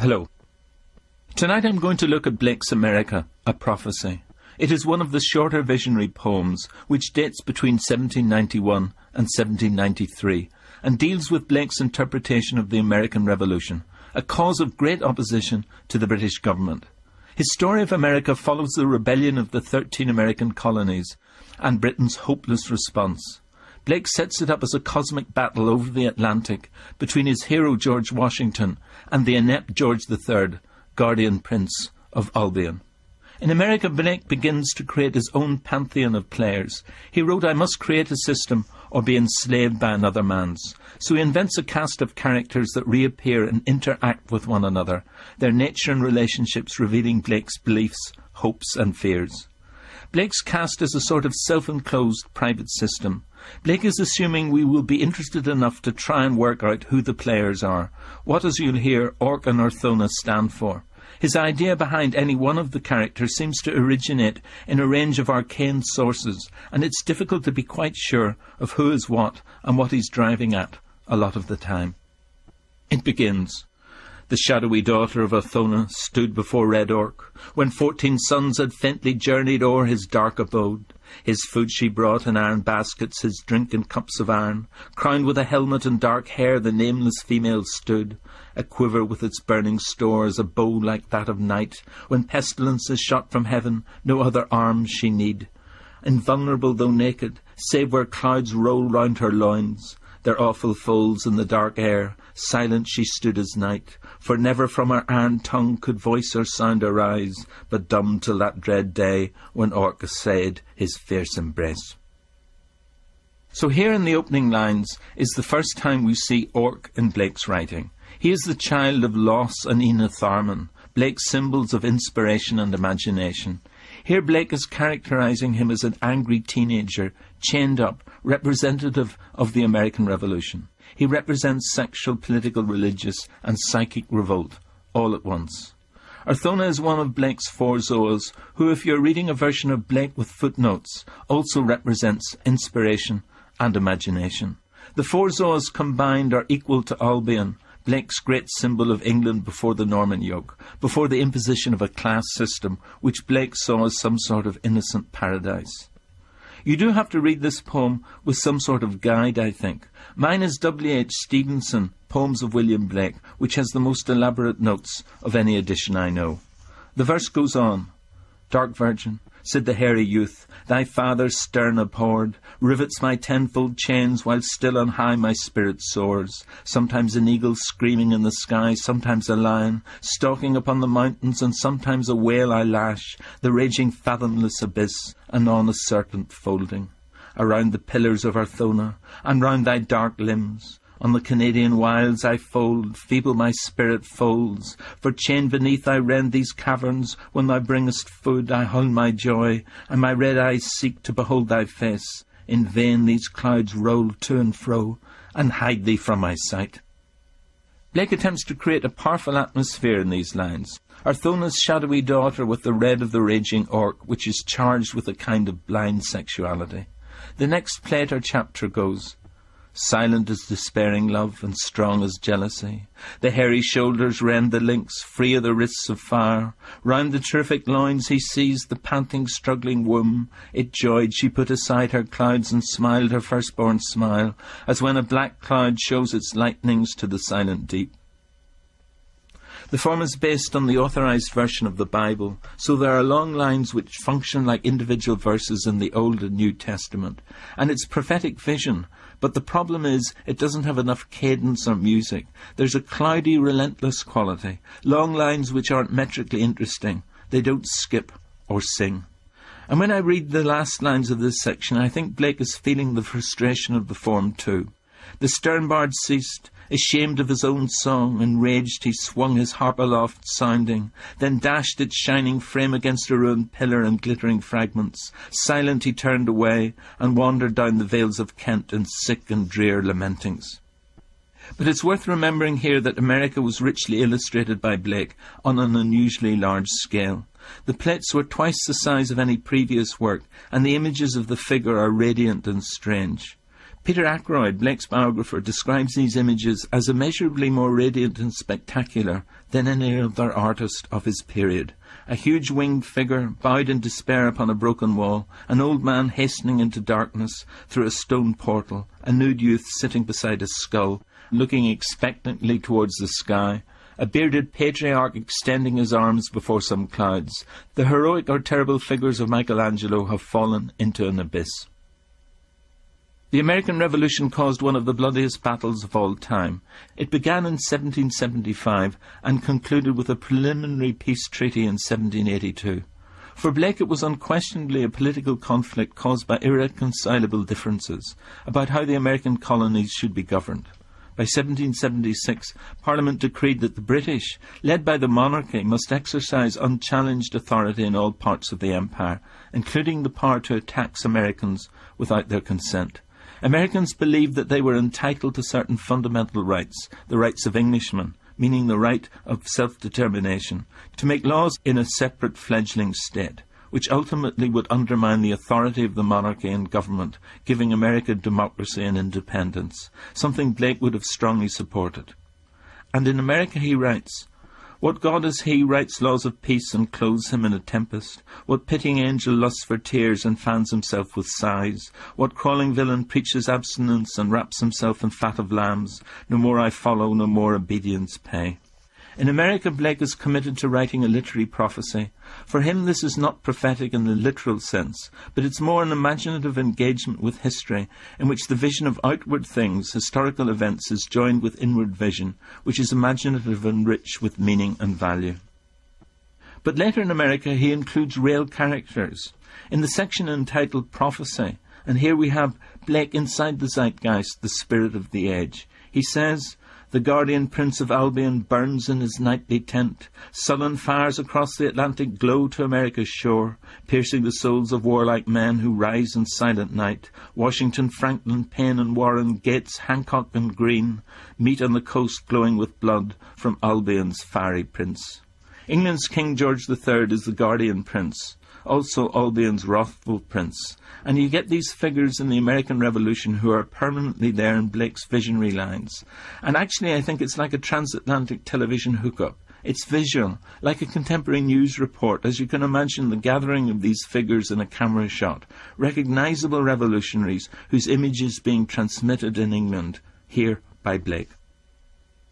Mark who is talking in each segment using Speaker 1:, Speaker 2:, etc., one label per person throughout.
Speaker 1: Hello. Tonight I'm going to look at Blake's America, A Prophecy. It is one of the shorter visionary poems which dates between 1791 and 1793 and deals with Blake's interpretation of the American Revolution, a cause of great opposition to the British government. His story of America follows the rebellion of the 13 American colonies and Britain's hopeless response. Blake sets it up as a cosmic battle over the Atlantic between his hero George Washington and the inept George III, guardian prince of Albion. In America, Blake begins to create his own pantheon of players. He wrote, "I must create a system or be enslaved by another man's." So he invents a cast of characters that reappear and interact with one another, their nature and relationships revealing Blake's beliefs, hopes and fears. Blake's cast is a sort of self-enclosed private system. Blake is assuming we will be interested enough to try and work out who the players are, what, as you'll hear, Orc and Orthona stand for. His idea behind any one of the characters seems to originate in a range of arcane sources, and it's difficult to be quite sure of who is what and what he's driving at a lot of the time. It begins. The shadowy daughter of Orthona stood before Red Orc, when 14 suns had faintly journeyed o'er his dark abode. His food she brought in iron baskets, his drink in cups of iron. Crowned with a helmet and dark hair, the nameless female stood, a quiver with its burning stores, a bow like that of night. When pestilence is shot from heaven, no other arms she need. Invulnerable though naked, save where clouds roll round her loins, their awful folds in the dark air, silent she stood as night, for never from her iron tongue could voice or sound arise, but dumb till that dread day when Orc essayed his fierce embrace. So here in the opening lines is the first time we see Orc in Blake's writing. He is the child of Loss and Ina Tharman, Blake's symbols of inspiration and imagination. Here Blake is characterizing him as an angry teenager, chained up, representative of the American Revolution. He represents sexual, political, religious and psychic revolt, all at once. Orthona is one of Blake's 4 Zoas, who, if you're reading a version of Blake with footnotes, also represents inspiration and imagination. The 4 Zoas combined are equal to Albion, Blake's great symbol of England before the Norman yoke, before the imposition of a class system, which Blake saw as some sort of innocent paradise. You do have to read this poem with some sort of guide, I think. Mine is W. H. Stevenson, Poems of William Blake, which has the most elaborate notes of any edition I know. The verse goes on. Dark virgin, said the hairy youth, thy father stern abhorred, rivets my tenfold chains, while still on high my spirit soars. Sometimes an eagle screaming in the sky, sometimes a lion stalking upon the mountains, and sometimes a whale I lash, the raging fathomless abyss, anon a serpent folding. Around the pillars of Orthona, and round thy dark limbs, on the Canadian wilds I fold, feeble my spirit folds, for chained beneath I rend these caverns, when thou bringest food I hull my joy, and my red eyes seek to behold thy face. In vain these clouds roll to and fro, and hide thee from my sight. Blake attempts to create a powerful atmosphere in these lines. Orthona's shadowy daughter with the red of the raging orc, which is charged with a kind of blind sexuality. The next plate or chapter goes, silent as despairing love and strong as jealousy. The hairy shoulders rend the links, free of the wrists of fire. Round the terrific loins he seized the panting, struggling womb. It joyed, she put aside her clouds and smiled her firstborn smile, as when a black cloud shows its lightnings to the silent deep. The form is based on the authorized version of the Bible, so there are long lines which function like individual verses in the Old and New Testament, and it's prophetic vision. But the problem is, it doesn't have enough cadence or music. There's a cloudy, relentless quality, long lines which aren't metrically interesting. They don't skip or sing. And when I read the last lines of this section, I think Blake is feeling the frustration of the form too. The stern bard ceased, ashamed of his own song, enraged he swung his harp aloft sounding, then dashed its shining frame against a ruined pillar and glittering fragments. Silent he turned away, and wandered down the vales of Kent in sick and drear lamentings. But it's worth remembering here that America was richly illustrated by Blake on an unusually large scale. The plates were twice the size of any previous work, and the images of the figure are radiant and strange. Peter Ackroyd, Blake's biographer, describes these images as immeasurably more radiant and spectacular than any other artist of his period. A huge winged figure, bowed in despair upon a broken wall, an old man hastening into darkness through a stone portal, a nude youth sitting beside a skull, looking expectantly towards the sky, a bearded patriarch extending his arms before some clouds. The heroic or terrible figures of Michelangelo have fallen into an abyss. The American Revolution caused one of the bloodiest battles of all time. It began in 1775 and concluded with a preliminary peace treaty in 1782. For Blake it was unquestionably a political conflict caused by irreconcilable differences about how the American colonies should be governed. By 1776, Parliament decreed that the British, led by the monarchy, must exercise unchallenged authority in all parts of the empire, including the power to tax Americans without their consent. Americans believed that they were entitled to certain fundamental rights, the rights of Englishmen, meaning the right of self-determination, to make laws in a separate fledgling state, which ultimately would undermine the authority of the monarchy and government, giving America democracy and independence, something Blake would have strongly supported. And in America he writes, "What God is he writes laws of peace and clothes him in a tempest? What pitying angel lusts for tears and fans himself with sighs? What crawling villain preaches abstinence and wraps himself in fat of lambs? No more I follow, no more obedience pay." In America, Blake is committed to writing a literary prophecy. For him this is not prophetic in the literal sense, but it's more an imaginative engagement with history, in which the vision of outward things, historical events, is joined with inward vision, which is imaginative and rich with meaning and value. But later in America he includes real characters. In the section entitled Prophecy, and here we have Blake inside the zeitgeist, the spirit of the age. He says, "The guardian prince of Albion burns in his nightly tent. Sullen fires across the Atlantic glow to America's shore, piercing the souls of warlike men who rise in silent night. Washington, Franklin, Payne and Warren, Gates, Hancock and Greene meet on the coast glowing with blood from Albion's fiery prince." England's King George III is the guardian prince, also Albion's wrathful prince. And you get these figures in the American Revolution who are permanently there in Blake's visionary lines. And actually I think it's like a transatlantic television hookup. It's visual, like a contemporary news report, as you can imagine the gathering of these figures in a camera shot, recognisable revolutionaries whose images being transmitted in England, here by Blake.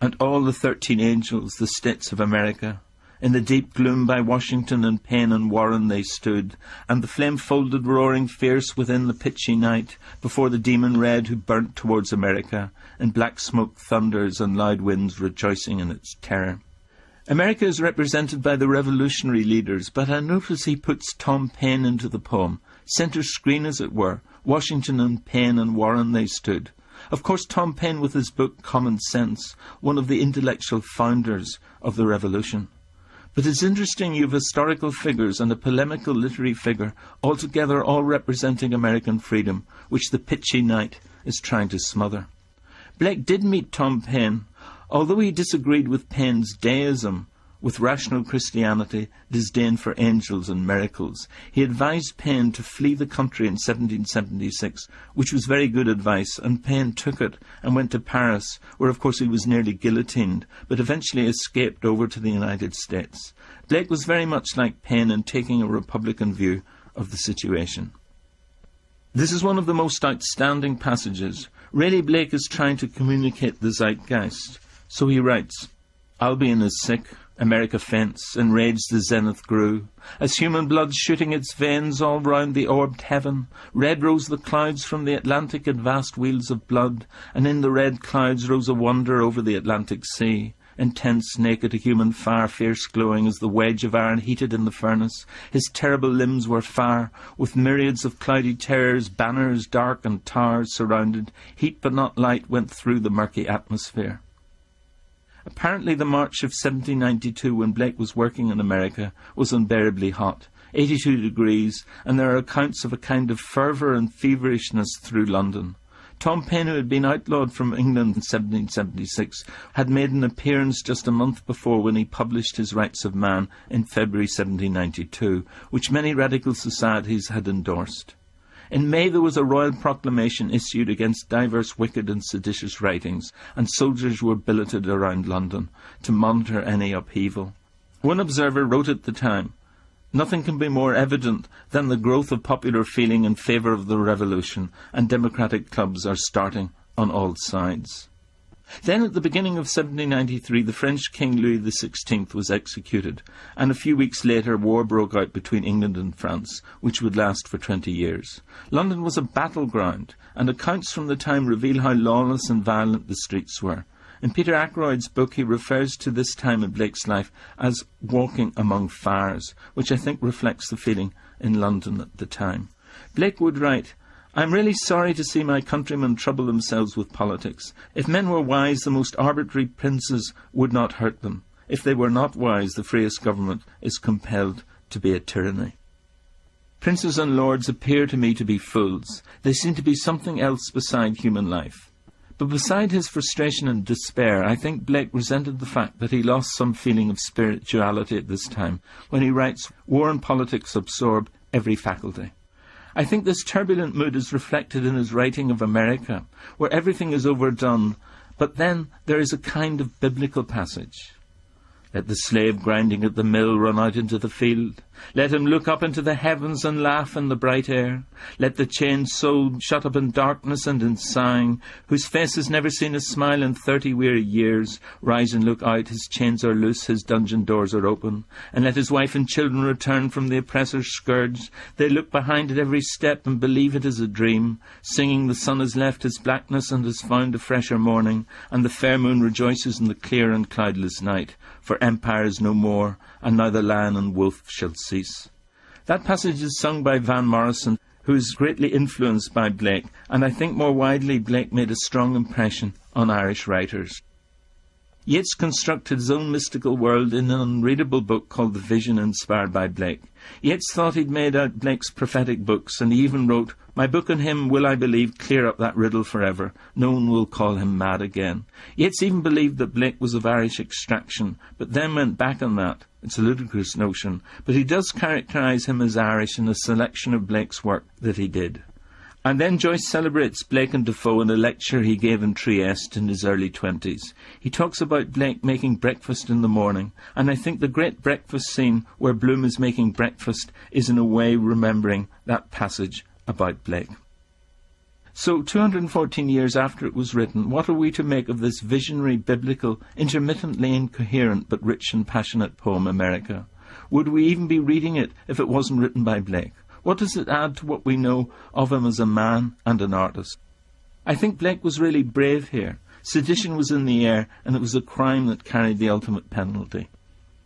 Speaker 1: And all the 13 angels, the states of America, in the deep gloom by Washington and Payne and Warren they stood, and the flame-folded roaring fierce within the pitchy night, before the demon red who burnt towards America, in black smoke thunders and loud winds rejoicing in its terror. America is represented by the revolutionary leaders, but I notice he puts Tom Paine into the poem, centre screen as it were. Washington and Payne and Warren they stood. Of course Tom Paine with his book Common Sense, one of the intellectual founders of the revolution. But it's interesting you have historical figures and a polemical literary figure, altogether all representing American freedom, which the pitchy night is trying to smother. Blake did meet Tom Paine, although he disagreed with Paine's deism, with rational Christianity, disdain for angels and miracles. He advised Paine to flee the country in 1776, which was very good advice, and Paine took it and went to Paris, where of course he was nearly guillotined, but eventually escaped over to the United States. Blake was very much like Paine in taking a Republican view of the situation. This is one of the most outstanding passages. Really, Blake is trying to communicate the zeitgeist. So he writes, "Albion is sick, America faints, enraged the zenith grew, as human blood shooting its veins all round the orbed heaven, red rose the clouds from the Atlantic in vast wheels of blood, and in the red clouds rose a wonder over the Atlantic sea, intense, naked, a human fire, fierce glowing as the wedge of iron heated in the furnace. His terrible limbs were fire, with myriads of cloudy terrors, banners dark and towers surrounded, heat but not light went through the murky atmosphere." Apparently the March of 1792, when Blake was working in America, was unbearably hot, 82 degrees, and there are accounts of a kind of fervour and feverishness through London. Tom Paine, who had been outlawed from England in 1776, had made an appearance just a month before when he published his Rights of Man in February 1792, which many radical societies had endorsed. In May there was a royal proclamation issued against diverse wicked and seditious writings, and soldiers were billeted around London to monitor any upheaval. One observer wrote at the time, "Nothing can be more evident than the growth of popular feeling in favour of the revolution, and democratic clubs are starting on all sides." Then, at the beginning of 1793, the French King Louis XVI was executed, and a few weeks later war broke out between England and France, which would last for 20 years. London was a battleground, and accounts from the time reveal how lawless and violent the streets were. In Peter Ackroyd's book, he refers to this time in Blake's life as walking among fires, which I think reflects the feeling in London at the time. Blake would write, "I am really sorry to see my countrymen trouble themselves with politics. If men were wise, the most arbitrary princes would not hurt them. If they were not wise, the freest government is compelled to be a tyranny. Princes and lords appear to me to be fools. They seem to be something else beside human life." But beside his frustration and despair, I think Blake resented the fact that he lost some feeling of spirituality at this time, when he writes, "War and politics absorb every faculty." I think this turbulent mood is reflected in his writing of America, where everything is overdone, but then there is a kind of biblical passage. "Let the slave grinding at the mill run out into the field. Let him look up into the heavens and laugh in the bright air. Let the chained soul shut up in darkness and in sighing, whose face has never seen a smile in 30 weary years, rise and look out, his chains are loose, his dungeon doors are open. And let his wife and children return from the oppressor's scourge. They look behind at every step and believe it is a dream, singing the sun has left his blackness and has found a fresher morning, and the fair moon rejoices in the clear and cloudless night. For empire is no more, and now the lion and wolf shall cease." That passage is sung by Van Morrison, who is greatly influenced by Blake, and I think more widely Blake made a strong impression on Irish writers. Yeats constructed his own mystical world in an unreadable book called The Vision, inspired by Blake. Yeats thought he'd made out Blake's prophetic books, and he even wrote, "My book on him will, I believe, clear up that riddle forever. No one will call him mad again." Yeats even believed that Blake was of Irish extraction, but then went back on that. It's a ludicrous notion, but he does characterise him as Irish in a selection of Blake's work that he did. And then Joyce celebrates Blake and Defoe in a lecture he gave in Trieste in his early 20s. He talks about Blake making breakfast in the morning, and I think the great breakfast scene where Bloom is making breakfast is in a way remembering that passage about Blake. So 214 years after it was written, what are we to make of this visionary, biblical, intermittently incoherent but rich and passionate poem, America? Would we even be reading it if it wasn't written by Blake? What does it add to what we know of him as a man and an artist? I think Blake was really brave here. Sedition was in the air, and it was a crime that carried the ultimate penalty.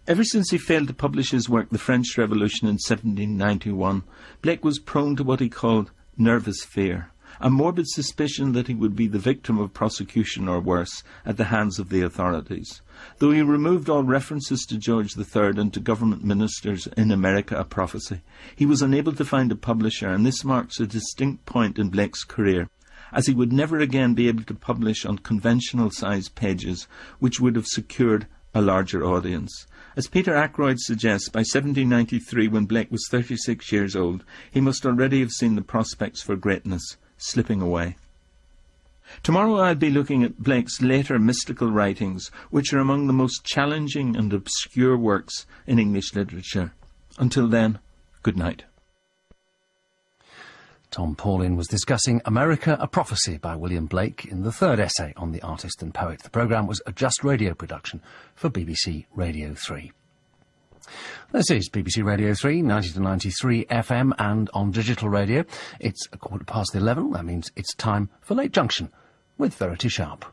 Speaker 1: Ever since he failed to publish his work, The French Revolution, in 1791, Blake was prone to what he called nervous fear, a morbid suspicion that he would be the victim of prosecution or worse at the hands of the authorities. Though he removed all references to George III and to government ministers in America a Prophecy, he was unable to find a publisher, and this marks a distinct point in Blake's career, as he would never again be able to publish on conventional-sized pages, which would have secured a larger audience. As Peter Ackroyd suggests, by 1793, when Blake was 36 years old, he must already have seen the prospects for greatness slipping away. Tomorrow I'll be looking at Blake's later mystical writings, which are among the most challenging and obscure works in English literature. Until then, good night.
Speaker 2: Tom Paulin was discussing America, a Prophecy by William Blake in the third essay on the artist and poet. The programme was a Just Radio production for BBC Radio 3. This is BBC Radio 3, 90 to 93 FM and on digital radio. It's 11:15. That means it's time for Late Junction with Verity Sharp.